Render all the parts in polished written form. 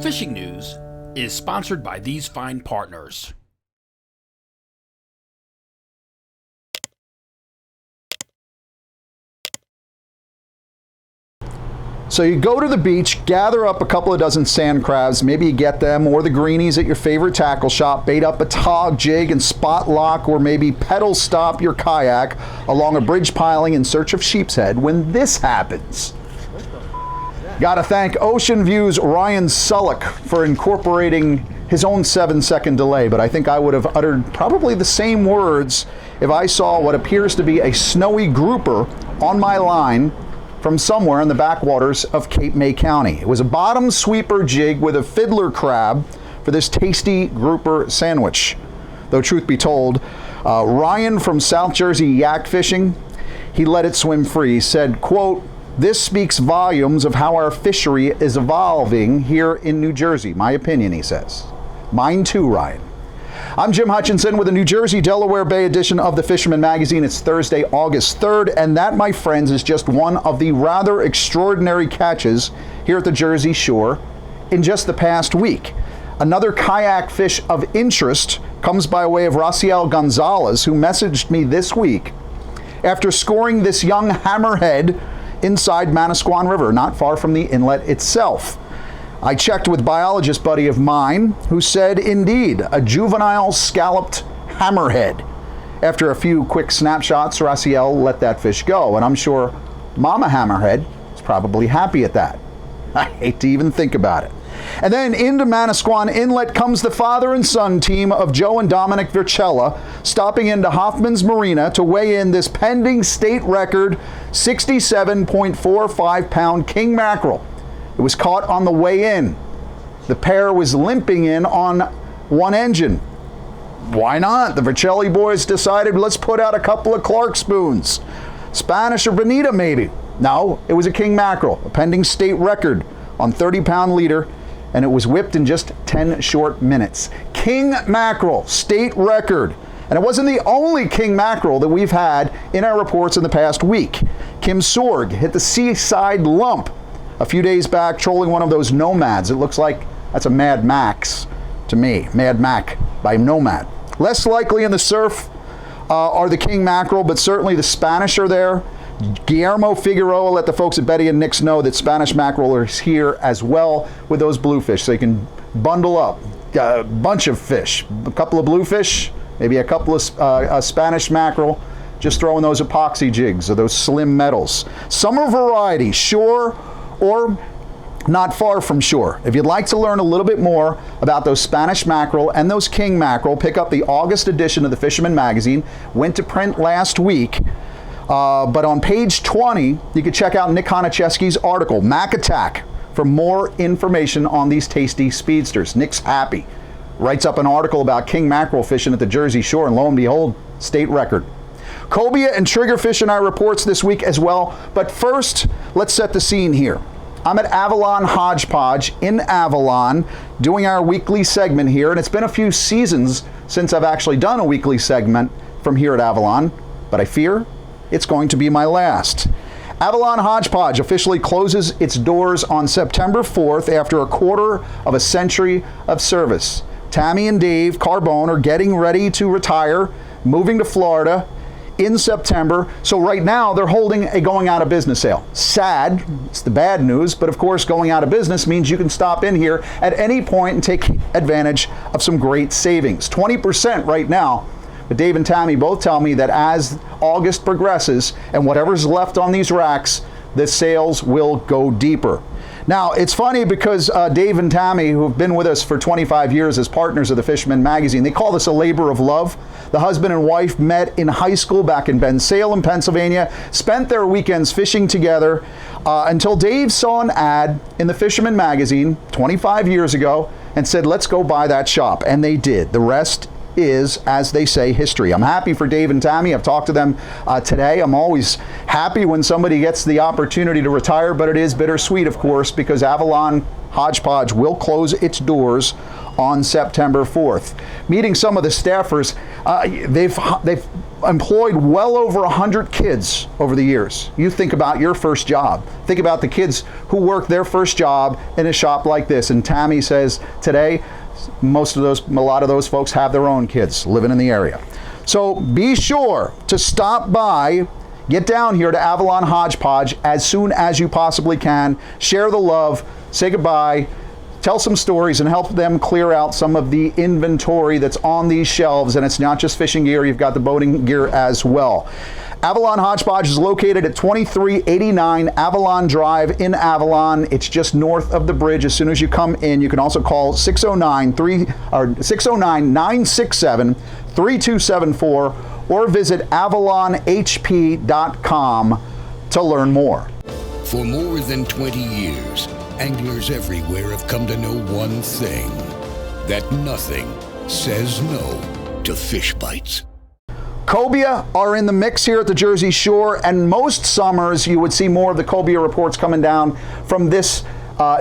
fishing news is sponsored by these fine partners. So you go to the beach, gather up a couple of dozen sand crabs, maybe you get them, or the greenies at your favorite tackle shop, bait up a tog jig and spot lock, or maybe pedal stop your kayak along a bridge piling in search of sheepshead when this happens. Gotta thank Ocean View's Ryan Sullick for incorporating his own 7-second delay, but I think I would have uttered probably the same words if I saw what appears to be a snowy grouper on my line from somewhere in the backwaters of Cape May County. It was a bottom sweeper jig with a fiddler crab for this tasty grouper sandwich. Though truth be told, Ryan from South Jersey Yak Fishing, he let it swim free, said, quote, "This speaks volumes of how our fishery is evolving here in New Jersey." My opinion, he says. Mine too, Ryan. I'm Jim Hutchinson with a New Jersey Delaware Bay edition of the Fisherman magazine. It's Thursday, August 3rd, and that, my friends, is just one of the rather extraordinary catches here at the Jersey Shore in just the past week. Another kayak fish of interest comes by way of Raciel Gonzalez, who messaged me this week after scoring this young hammerhead inside Manasquan River, not far from the inlet itself. I checked with biologist buddy of mine who said, indeed, a juvenile scalloped hammerhead. After a few quick snapshots, Raciel let that fish go, and I'm sure Mama Hammerhead is probably happy at that. I hate to even think about it. And then into Manasquan Inlet comes the father and son team of Joe and Dominic Vircella, stopping into Hoffman's Marina to weigh in this pending state record 67.45-pound king mackerel. It was caught on the way in. The pair was limping in on one engine. Why not? The Vercelli boys decided, let's put out a couple of Clark spoons. Spanish or Bonita, maybe. No, it was a king mackerel, a pending state record on 30-pound leader, and it was whipped in just 10 short minutes. King mackerel, state record. And it wasn't the only king mackerel that we've had in our reports in the past week. Kim Sorg hit the seaside lump a few days back, trolling one of those nomads. It looks like that's a Mad Max to me. Mad Mac by Nomad. Less likely in the surf are the king mackerel, but certainly the Spanish are there. Guillermo Figueroa let the folks at Betty and Nick's know that Spanish mackerel is here as well with those bluefish. So you can bundle up a bunch of fish, a couple of bluefish, maybe a couple of Spanish mackerel, just throwing those epoxy jigs or those slim metals. Summer variety, shore or not far from shore. If you'd like to learn a little bit more about those Spanish mackerel and those king mackerel, pick up the August edition of the Fisherman magazine. Went to print last week, but on page 20, you can check out Nick Honachewski's article, Mac Attack, for more information on these tasty speedsters. Nick's happy. Writes up an article about king mackerel fishing at the Jersey Shore, and lo and behold, state record. Cobia and triggerfish in our reports this week as well, but first, let's set the scene here. I'm at Avalon Hodge Podge in Avalon doing our weekly segment here, and it's been a few seasons since I've actually done a weekly segment from here at Avalon, but I fear it's going to be my last. Avalon Hodge Podge officially closes its doors on September 4th after a quarter of a century of service. Tammie and Dave Carbohn are getting ready to retire, moving to Florida in September. So right now they're holding a going out of business sale. Sad, it's the bad news, but of course going out of business means you can stop in here at any point and take advantage of some great savings. 20% right now. But Dave and Tammie both tell me that as August progresses and whatever's left on these racks, the sales will go deeper. Now, it's funny because Dave and Tammie, who have been with us for 25 years as partners of the Fisherman magazine, they call this a labor of love. The husband and wife met in high school back in Bensalem, Pennsylvania, spent their weekends fishing together until Dave saw an ad in the Fisherman magazine 25 years ago and said, let's go buy that shop. And they did. The rest is, as they say, history. I'm happy for Dave and Tammie. I've talked to them today. I'm always happy when somebody gets the opportunity to retire, but it is bittersweet, of course, because Avalon Hodge Podge will close its doors on September 4th. Meeting some of the staffers, they've employed well over 100 kids over the years. You think about your first job. Think about the kids who worked their first job in a shop like this. And Tammie says today, a lot of those folks have their own kids living in the area. So be sure to stop by, get down here to Avalon Hodge Podge as soon as you possibly can. Share the love, say goodbye, tell some stories, and help them clear out some of the inventory that's on these shelves. And it's not just fishing gear, you've got the boating gear as well. Avalon Hodge Podge is located at 2389 Avalon Drive in Avalon. It's just north of the bridge. As soon as you come in, you can also call 609-967-3274 or visit avalonhp.com to learn more. For more than 20 years, anglers everywhere have come to know one thing, that nothing says no to fish bites. Cobia are in the mix here at the Jersey Shore, and most summers you would see more of the cobia reports coming down from this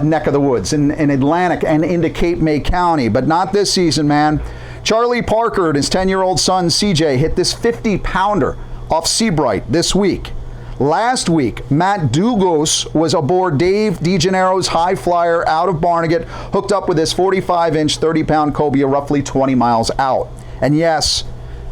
neck of the woods in Atlantic and into Cape May County, but not this season, man. Charlie Parker and his 10-year-old son CJ hit this 50-pounder off Seabright this week. Last week, Matt Dugos was aboard Dave DeGennaro's high flyer out of Barnegat, hooked up with this 45-inch, 30-pound cobia roughly 20 miles out. And yes,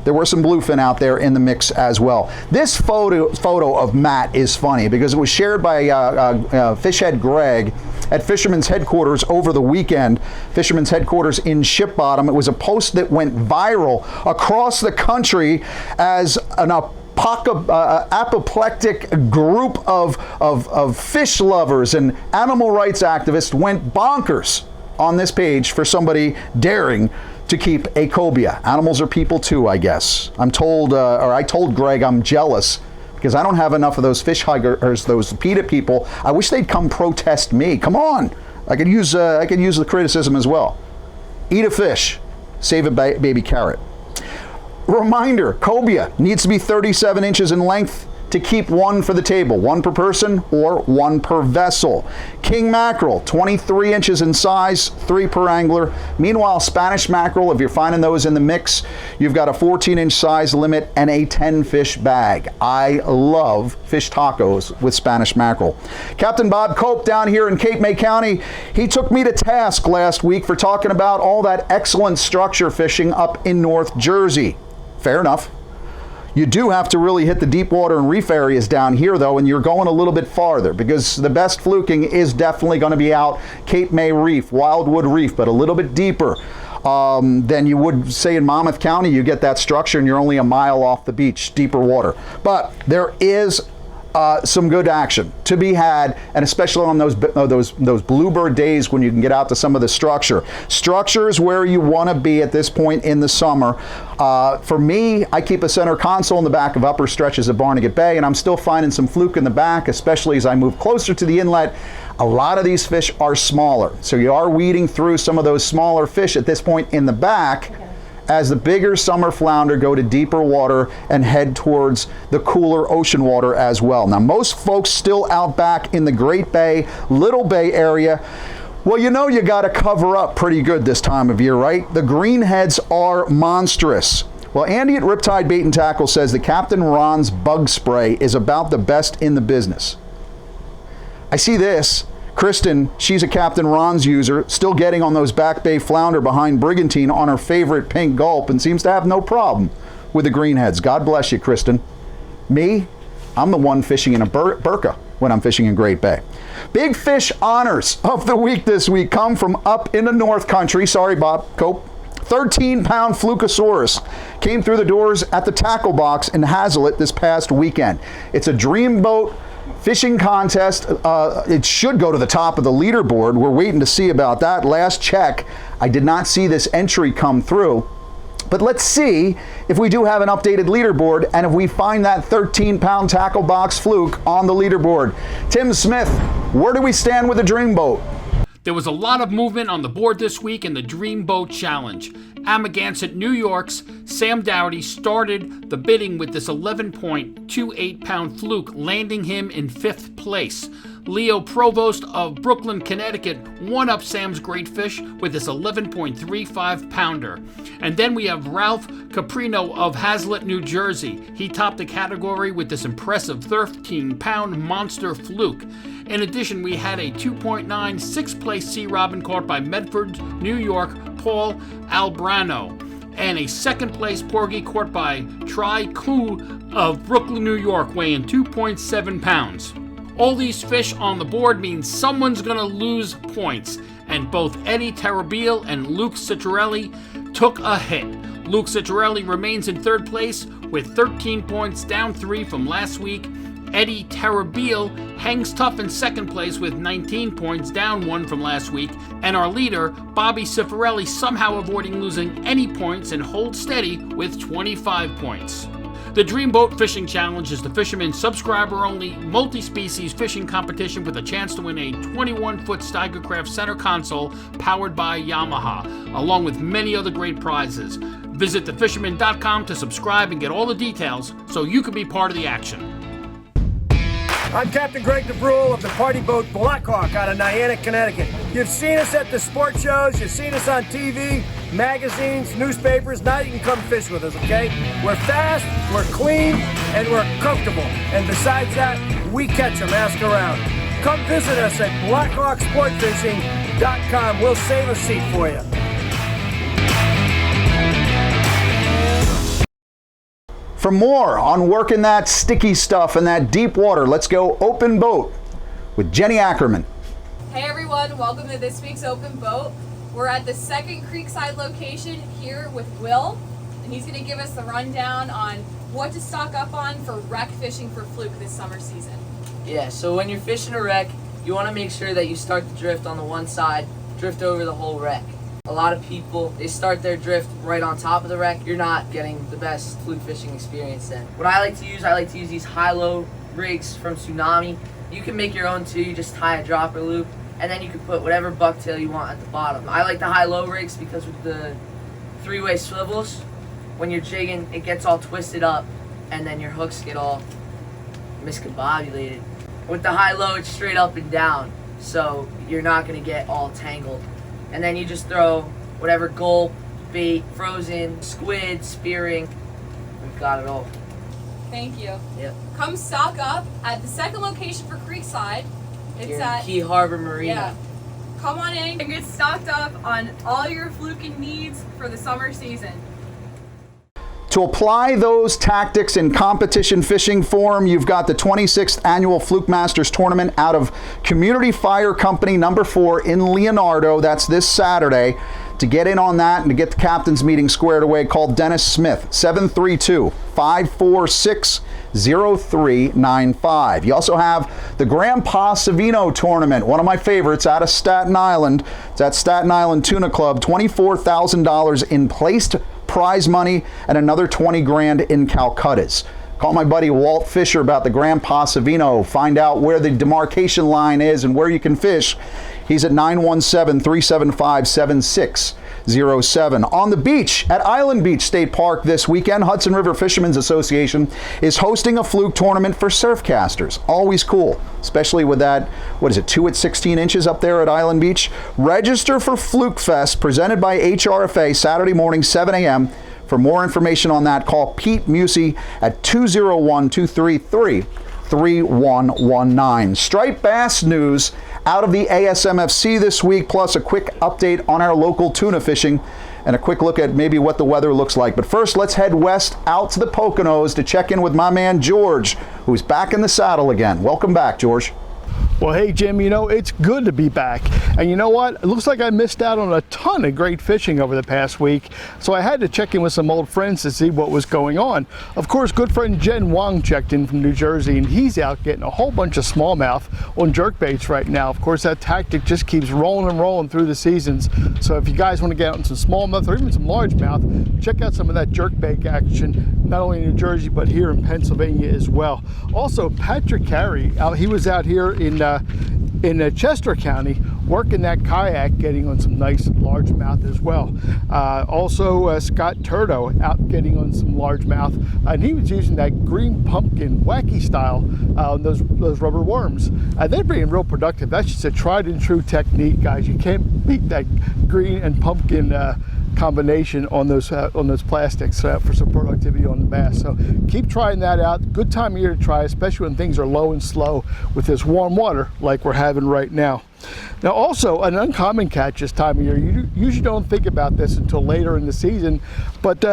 there were some bluefin out there in the mix as well. This photo of Matt is funny because it was shared by Fishhead Greg at Fisherman's headquarters over the weekend. Fisherman's headquarters in Ship Bottom. It was a post that went viral across the country as an apoplectic group of fish lovers and animal rights activists went bonkers on this page for somebody daring to keep a cobia. Animals are people too, I guess. I'm told, or I told Greg I'm jealous because I don't have enough of those fish huggers, those PETA people. I wish they'd come protest me. Come on. I could use the criticism as well. Eat a fish, save a baby carrot. Reminder, cobia needs to be 37 inches in length to keep one for the table, one per person or one per vessel. King mackerel, 23 inches in size, 3 per angler. Meanwhile, Spanish mackerel, if you're finding those in the mix, you've got a 14-inch size limit and a 10-fish bag. I love fish tacos with Spanish mackerel. Captain Bob Cope down here in Cape May County, he took me to task last week for talking about all that excellent structure fishing up in North Jersey. Fair enough. You do have to really hit the Deepwater and reef areas down here, though, and you're going a little bit farther because the best fluking is definitely going to be out Cape May Reef, Wildwood Reef, but a little bit deeper than you would, say, in Monmouth County. You get that structure and you're only a mile off the beach, deeper water. But there is some good action to be had, and especially on those bluebird days when you can get out to some of the structure. Structure is where you want to be at this point in the summer. For me, I keep a center console in the back of upper stretches of Barnegat Bay, and I'm still finding some fluke in the back, especially as I move closer to the inlet. A lot of these fish are smaller, so you are weeding through some of those smaller fish at this point in the back. As the bigger summer flounder go to deeper water and head towards the cooler ocean water as well. Now, most folks still out back in the Great Bay, Little Bay area, well, you know you got to cover up pretty good this time of year, right? The greenheads are monstrous. Well, Andy at Riptide Bait and Tackle says that Captain Ron's bug spray is about the best in the business. I see this. Kristen, she's a Captain Ron's user, still getting on those back bay flounder behind Brigantine on her favorite pink gulp and seems to have no problem with the greenheads. God bless you, Kristen. Me, I'm the one fishing in a burqa when I'm fishing in Great Bay. Big fish honors of the week this week come from up in the North Country. Sorry, Bob Cope. 13-pound Flukosaurus came through the doors at the Tackle Box in Hazlitt this past weekend. It's a dream boat fishing contest. It should go to the top of the leaderboard. We're waiting to see about that. Last check, I did not see this entry come through. But let's see if we do have an updated leaderboard and if we find that 13-pound Tackle Box Fluke on the leaderboard. Tim Smith, where do we stand with the dream boat? There was a lot of movement on the board this week in the Dream Boat Challenge. Amagansett, New York's Sam Dowdy started the bidding with this 11.28-pound fluke, landing him in 5th place. Leo Provost of Brooklyn, Connecticut won up Sam's great fish with his 11.35 pounder. And then we have Ralph Caprino of Hazlitt, New Jersey. He topped the category with this impressive 13-pound monster fluke. In addition, we had a 2.9 sixth-place sea robin caught by Medford, New York, Paul Albrano, and a second-place porgy caught by Tri Koo of Brooklyn, New York, weighing 2.7 pounds. All these fish on the board means someone's going to lose points, and both Eddie Tarabille and Luke Citrelli took a hit. Luke Citrelli remains in third place with 13 points, down 3 from last week. Eddie Tarabille hangs tough in second place with 19 points, down 1 from last week. And our leader, Bobby Cifarelli, somehow avoiding losing any points and holds steady with 25 points. The Dreamboat Fishing Challenge is the Fisherman subscriber-only multi-species fishing competition with a chance to win a 21-foot Steigercraft center console powered by Yamaha, along with many other great prizes. Visit thefisherman.com to subscribe and get all the details so you can be part of the action. I'm Captain Greg DeBrule of the party boat Blackhawk out of Niantic, Connecticut. You've seen us at the sport shows, you've seen us on TV, magazines, newspapers. Now you can come fish with us, okay? We're fast, we're clean, and we're comfortable. And besides that, we catch them, ask around. Come visit us at blackhawksportfishing.com. We'll save a seat for you. For more on working that sticky stuff in that deep water, let's go open boat with Jenni Ackerman. Hey everyone, welcome to this week's Open Boat. We're at the second Creekside location here with Will, and he's going to give us the rundown on what to stock up on for wreck fishing for fluke this summer season. Yeah, so when you're fishing a wreck, you want to make sure that you start the drift on the one side, drift over the whole wreck. A lot of people, they start their drift right on top of the wreck. You're not getting the best fluke fishing experience then. What I like to use these high-low rigs from Tsunami. You can make your own too. You just tie a dropper loop, and then you can put whatever bucktail you want at the bottom. I like the high-low rigs because with the three-way swivels, when you're jigging, it gets all twisted up, and then your hooks get all miscombobulated. With the high-low, it's straight up and down, so you're not going to get all tangled. And then you just throw whatever gulp, bait, frozen, squid, spearing. We've got it all. Thank you. Yep. Come stock up at the second location for Creekside. It's Here in at Key Harbor Marina. Yeah. Come on in and get stocked up on all your fluking needs for the summer season. To apply those tactics in competition fishing form, you've got the 26th Annual Fluke Masters Tournament out of Community Fire Company number 4 in Leonardo. That's this Saturday. To get in on that and to get the captain's meeting squared away, call Dennis Smith, 732-546-0395. You also have the Grandpa Savino Tournament, one of my favorites, out of Staten Island. It's at Staten Island Tuna Club, $24,000 in placed prize money and another 20 grand in Calcuttas. Call my buddy Walt Fisher about the Grandpa Savino. Find out where the demarcation line is and where you can fish. He's at 917-375-7607. On the beach at Island Beach State Park this weekend, Hudson River Fishermen's Association is hosting a fluke tournament for surfcasters. Always cool, especially with that, 2 at 16 inches up there at Island Beach. Register for Fluke Fest, presented by HRFA, Saturday morning, 7 a.m. For more information on that, call Pete Musey at 201-233-3119. Striped bass news out of the ASMFC this week, plus a quick update on our local tuna fishing and a quick look at maybe what the weather looks like. But first, let's head west out to the Poconos to check in with my man George, who's back in the saddle again. Welcome back, George. Well, hey, Jim, it's good to be back. And you know what? It looks like I missed out on a ton of great fishing over the past week, so I had to check in with some old friends to see what was going on. Of course, good friend Jen Wong checked in from New Jersey, and he's out getting a whole bunch of smallmouth on jerkbaits right now. Of course, that tactic just keeps rolling and rolling through the seasons. So if you guys want to get out on some smallmouth or even some largemouth, check out some of that jerkbait action, not only in New Jersey, but here in Pennsylvania as well. Also, Patrick Carey, he was out here in Chester County working that kayak, getting on some nice largemouth as well. Also, Scott Turdo out getting on some largemouth, and he was using that green pumpkin wacky style on those rubber worms. They're being real productive. That's just a tried and true technique, guys. You can't beat that green and pumpkin combination on those plastics for some productivity on the bass. So keep trying that out. Good time of year to try, especially when things are low and slow with this warm water like we're having right now. Now, also an uncommon catch this time of year. You usually don't think about this until later in the season, but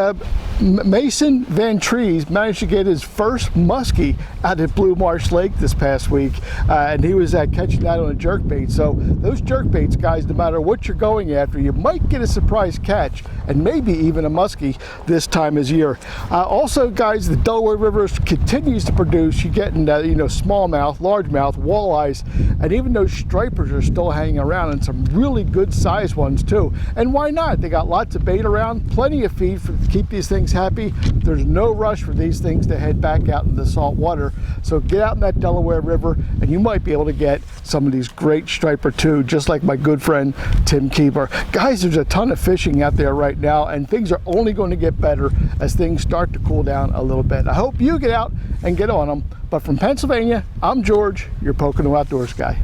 Mason Van Trees managed to get his first muskie out at Blue Marsh Lake this past week, and he was catching that on a jerkbait. So those jerkbaits, guys, no matter what you're going after, you might get a surprise catch and maybe even a muskie this time of year. Also, guys, the Delaware River continues to produce. You're getting smallmouth, largemouth, walleyes, and even those stripers are still hanging around, and some really good sized ones too. And why not? They got lots of bait around, plenty of feed to keep these things happy. There's no rush for these things to head back out into the salt water. So get out in that Delaware River and you might be able to get some of these great striper too, just like my good friend Tim Keeper. Guys, there's a ton of fishing out there right now, and things are only going to get better as things start to cool down a little bit. I hope you get out and get on them. But from Pennsylvania, I'm George, your Pocono Outdoors guy.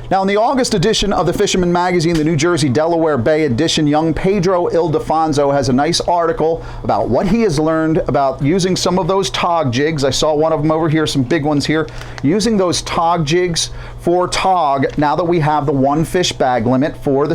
Now, in the August edition of the Fisherman magazine, the New Jersey Delaware Bay edition, young Pedro Ildefonso has a nice article about what he has learned about using some of those tog jigs. I saw one of them over here, some big ones here. Using those tog jigs for tog now that we have the one fish bag limit for the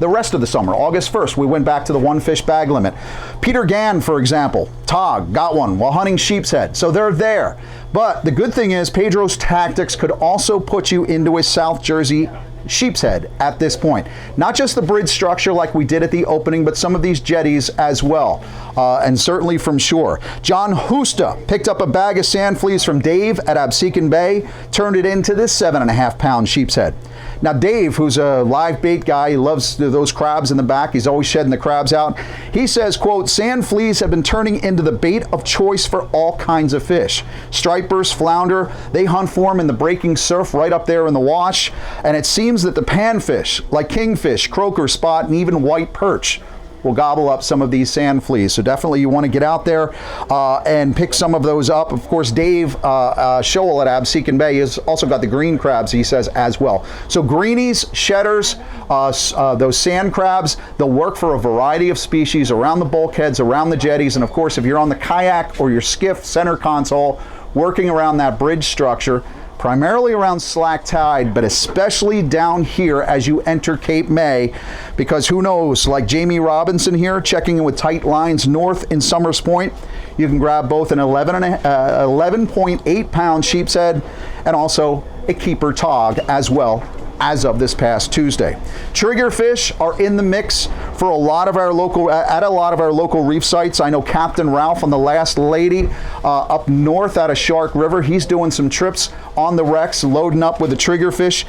rest of the summer. August 1st, we went back to the one fish bag limit. Peter Gann, for example, tog, got one while hunting sheepshead. So they're there. But the good thing is Pedro's tactics could also put you into a South Jersey sheepshead at this point. Not just the bridge structure like we did at the opening, but some of these jetties as well, and certainly from shore. John Husta picked up a bag of sand fleas from Dave at Absecon Bay, turned it into this 7.5-pound sheepshead. Now Dave, who's a live bait guy, he loves those crabs in the back. He's always shedding the crabs out. He says, quote, sand fleas have been turning into the bait of choice for all kinds of fish. Stripers, flounder, they hunt for them in the breaking surf right up there in the wash. And it seems that the panfish, like kingfish, croaker, spot, and even white perch, will gobble up some of these sand fleas. So definitely you want to get out there and pick some of those up. Of course, Dave Scholl at Absecon Bay has also got the green crabs, he says, as well. So greenies, shedders, those sand crabs, they'll work for a variety of species around the bulkheads, around the jetties, and of course, if you're on the kayak or your skiff center console, working around that bridge structure, primarily around slack tide, but especially down here as you enter Cape May, because who knows, like Jamie Robinson here, checking in with tight lines north in Summers Point, you can grab both an 11.8-pound sheepshead and also a keeper tog as well, as of this past Tuesday. Triggerfish are in the mix for a lot of our local reef sites. I know Captain Ralph on the Last Lady up north out of Shark River, he's doing some trips on the wrecks, loading up with the triggerfish.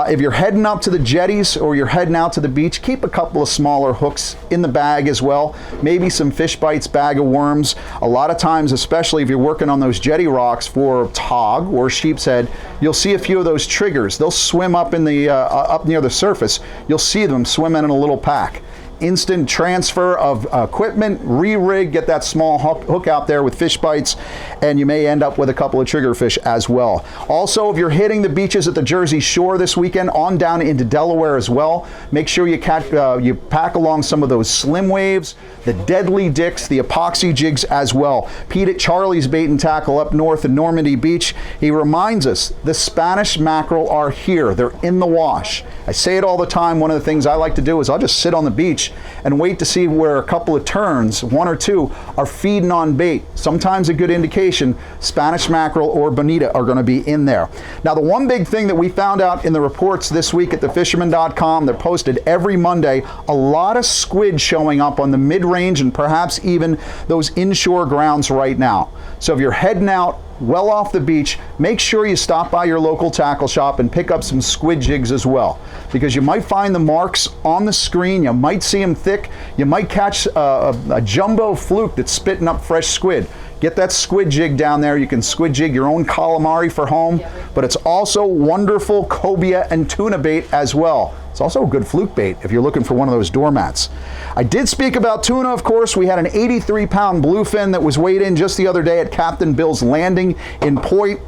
If you're heading up to the jetties or you're heading out to the beach, keep a couple of smaller hooks in the bag as well. Maybe some fish bites, bag of worms. A lot of times, especially if you're working on those jetty rocks for tog or sheepshead, you'll see a few of those triggers. They'll swim up in the up near the surface. You'll see them swimming in a little pack. Instant transfer of equipment, re-rig, get that small hook out there with fish bites, and you may end up with a couple of triggerfish as well. Also, if you're hitting the beaches at the Jersey Shore this weekend, on down into Delaware as well, make sure you pack along some of those slim waves, the deadly dicks, the epoxy jigs as well. Pete at Charlie's Bait and Tackle up north in Normandy Beach, he reminds us the Spanish mackerel are here. They're in the wash. I say it all the time. One of the things I like to do is I'll just sit on the beach and wait to see where a couple of terns, one or two, are feeding on bait. Sometimes a good indication Spanish mackerel or bonita are going to be in there. Now, the one big thing that we found out in the reports this week at thefisherman.com, they're posted every Monday, a lot of squid showing up on the mid-range and perhaps even those inshore grounds right now. So if you're heading out well off the beach, make sure you stop by your local tackle shop and pick up some squid jigs as well, because you might find the marks on the screen, you might see them thick, you might catch a jumbo fluke that's spitting up fresh squid. Get that squid jig down there. You can squid jig your own calamari for home, but it's also wonderful cobia and tuna bait as well. It's also a good fluke bait if you're looking for one of those doormats. I did speak about tuna, of course. We had an 83-pound bluefin that was weighed in just the other day at Captain Bill's Landing in Point.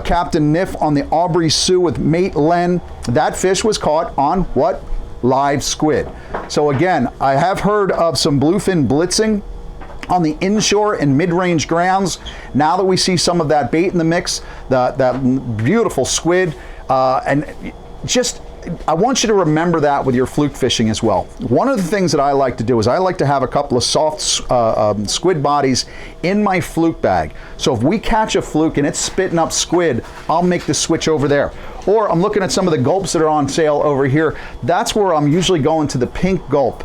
Captain Niff on the Aubrey Sioux with mate Len. That fish was caught on what? Live squid. So again, I have heard of some bluefin blitzing on the inshore and mid-range grounds. Now that we see some of that bait in the mix, that beautiful squid, and just I want you to remember that with your fluke fishing as well. One of the things that I like to do is I like to have a couple of soft squid bodies in my fluke bag. So if we catch a fluke and it's spitting up squid, I'll make the switch over there. Or I'm looking at some of the gulps that are on sale over here. That's where I'm usually going to the pink gulp.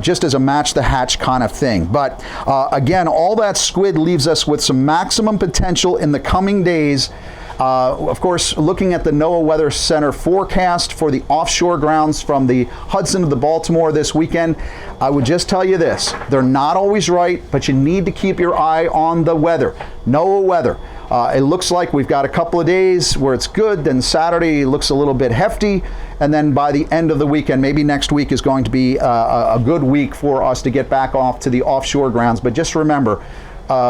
Just as a match the hatch kind of thing. But again, all that squid leaves us with some maximum potential in the coming days. Of course, looking at the NOAA Weather Center forecast for the offshore grounds from the Hudson to the Baltimore this weekend, I would just tell you this. They're not always right, but you need to keep your eye on the weather. NOAA weather. It looks like we've got a couple of days where it's good, then Saturday looks a little bit hefty, and then by the end of the weekend, maybe next week is going to be a good week for us to get back off to the offshore grounds. But just remember,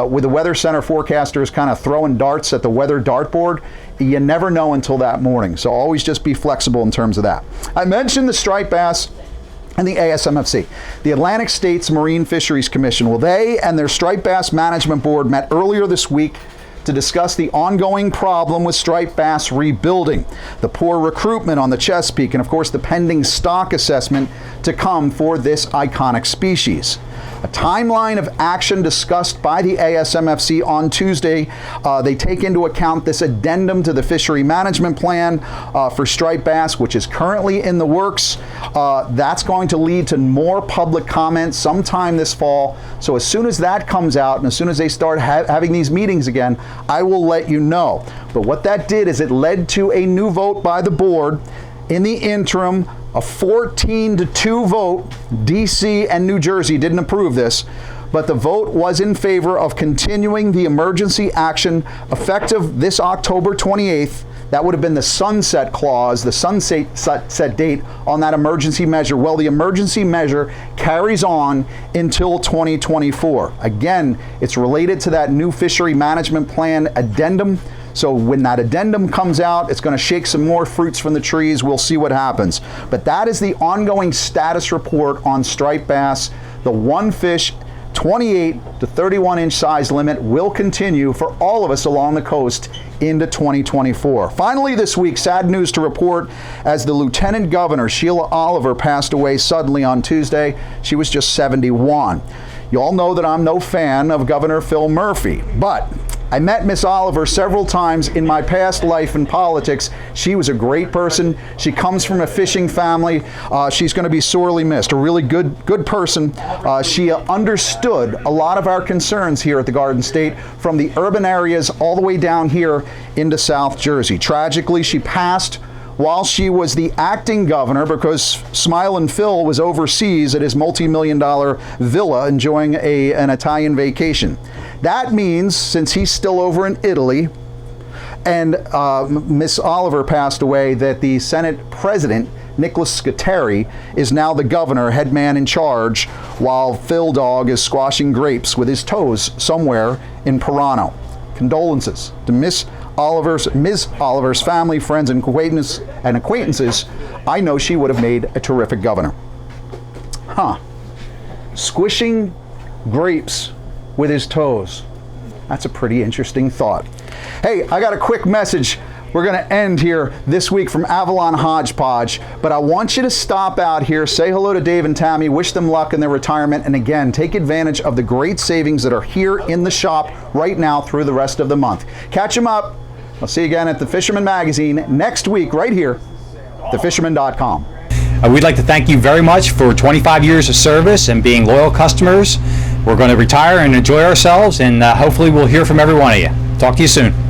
with the Weather Center forecasters kind of throwing darts at the weather dartboard, you never know until that morning. So always just be flexible in terms of that. I mentioned the striped bass and the ASMFC, the Atlantic States Marine Fisheries Commission. Well, they and their striped bass management board met earlier this week to discuss the ongoing problem with striped bass rebuilding, the poor recruitment on the Chesapeake, and of course the pending stock assessment to come for this iconic species. A timeline of action discussed by the ASMFC on Tuesday. They take into account this addendum to the fishery management plan for striped bass, which is currently in the works. That's going to lead to more public comment sometime this fall. So as soon as that comes out and as soon as they start having these meetings again, I will let you know. But what that did is it led to a new vote by the board. In the interim, a 14-2 vote. DC and New Jersey didn't approve this, but the vote was in favor of continuing the emergency action effective this October 28th. That would have been the sunset clause, the sunset date on that emergency measure. Well, the emergency measure carries on until 2024. Again, it's related to that new fishery management plan addendum. So when that addendum comes out, it's going to shake some more fruits from the trees. We'll see what happens. But that is the ongoing status report on striped bass. The one fish, 28 to 31 inch size limit will continue for all of us along the coast into 2024. Finally this week, sad news to report as the Lieutenant Governor, Sheila Oliver, passed away suddenly on Tuesday. She was just 71. You all know that I'm no fan of Governor Phil Murphy, but I met Miss Oliver several times in my past life in politics. She was a great person. She comes from a fishing family. She's going to be sorely missed. A really good person. She understood a lot of our concerns here at the Garden State, from the urban areas all the way down here into South Jersey. Tragically, she passed while she was the acting governor because Smilin' Phil was overseas at his multi-million-dollar villa enjoying an Italian vacation. That means, since he's still over in Italy and Miss Oliver passed away, that the Senate President, Nicholas Scuteri, is now the governor, head man in charge, while Phil Dog is squashing grapes with his toes somewhere in Pirano. Condolences to Ms. Oliver's family, friends, and acquaintances. I know she would have made a terrific governor. Squishing grapes with his toes. That's a pretty interesting thought. Hey, I got a quick message we're going to end here this week from Avalon Hodge Podge, but I want you to stop out here, say hello to Dave and Tammie, wish them luck in their retirement, and again, take advantage of the great savings that are here in the shop right now through the rest of the month. Catch them up. I'll see you again at the Fisherman magazine next week right here, thefisherman.com. We'd like to thank you very much for 25 years of service and being loyal customers. We're going to retire and enjoy ourselves, and hopefully we'll hear from every one of you. Talk to you soon.